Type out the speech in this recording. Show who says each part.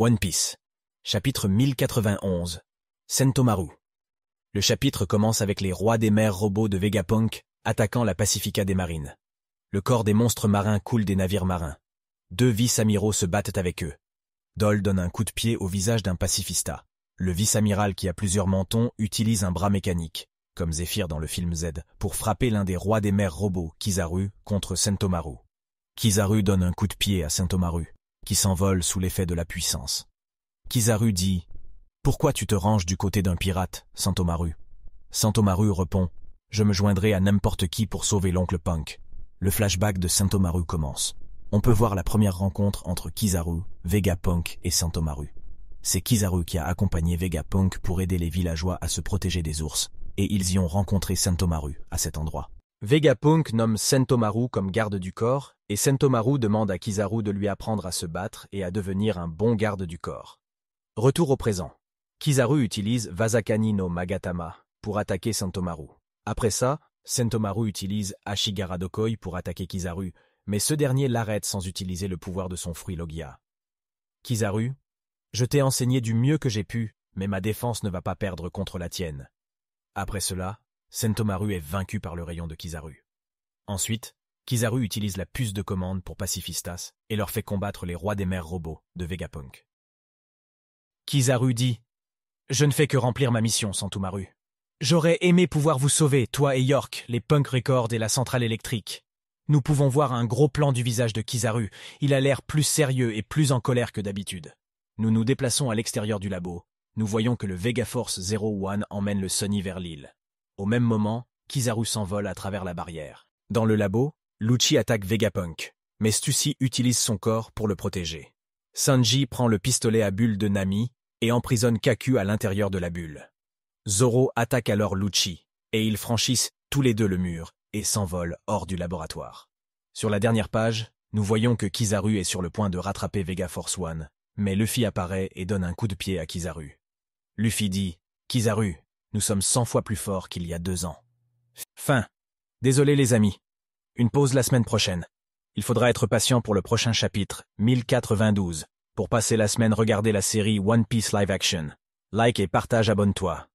Speaker 1: One Piece. Chapitre 1091. Sentomaru. Le chapitre commence avec les rois des mers robots de Vegapunk attaquant la Pacifica des marines. Le corps des monstres marins coule des navires marins. Deux vice-amiraux se battent avec eux. Dol donne un coup de pied au visage d'un pacifista. Le vice-amiral qui a plusieurs mentons utilise un bras mécanique, comme Zephyr dans le film Z, pour frapper l'un des rois des mers robots, Kizaru, contre Sentomaru. Kizaru donne un coup de pied à Sentomaru, qui s'envole sous l'effet de la puissance. Kizaru dit « Pourquoi tu te ranges du côté d'un pirate, Sentomaru ?» Sentomaru répond « Je me joindrai à n'importe qui pour sauver l'oncle Punk. » Le flashback de Sentomaru commence. On peut voir la première rencontre entre Kizaru, Vegapunk et Sentomaru. C'est Kizaru qui a accompagné Vegapunk pour aider les villageois à se protéger des ours, et ils y ont rencontré Sentomaru à cet endroit. Vegapunk nomme Sentomaru comme garde du corps, et Sentomaru demande à Kizaru de lui apprendre à se battre et à devenir un bon garde du corps. Retour au présent. Kizaru utilise Vasakani no Magatama pour attaquer Sentomaru. Après ça, Sentomaru utilise Ashigara Dokoi pour attaquer Kizaru, mais ce dernier l'arrête sans utiliser le pouvoir de son fruit Logia. Kizaru, je t'ai enseigné du mieux que j'ai pu, mais ma défense ne va pas perdre contre la tienne. Après cela, Sentomaru est vaincu par le rayon de Kizaru. Ensuite, Kizaru utilise la puce de commande pour Pacifistas et leur fait combattre les rois des mers robots de Vegapunk. Kizaru dit « Je ne fais que remplir ma mission, Sentomaru. J'aurais aimé pouvoir vous sauver, toi et York, les Punk Records et la centrale électrique. Nous pouvons voir un gros plan du visage de Kizaru. Il a l'air plus sérieux et plus en colère que d'habitude. Nous nous déplaçons à l'extérieur du labo. Nous voyons que le Vegaforce 01 emmène le Sonny vers l'île. Au même moment, Kizaru s'envole à travers la barrière. Dans le labo, Lucci attaque Vegapunk, mais Stussy utilise son corps pour le protéger. Sanji prend le pistolet à bulles de Nami et emprisonne Kaku à l'intérieur de la bulle. Zoro attaque alors Lucci, et ils franchissent tous les deux le mur et s'envolent hors du laboratoire. Sur la dernière page, nous voyons que Kizaru est sur le point de rattraper Vegaforce 1, mais Luffy apparaît et donne un coup de pied à Kizaru. Luffy dit « Kizaru, nous sommes 100 fois plus forts qu'il y a 2 ans. » Fin. Désolé les amis. Une pause la semaine prochaine. Il faudra être patient pour le prochain chapitre, 1092. Pour passer la semaine, regarder la série One Piece Live Action. Like et partage, abonne-toi.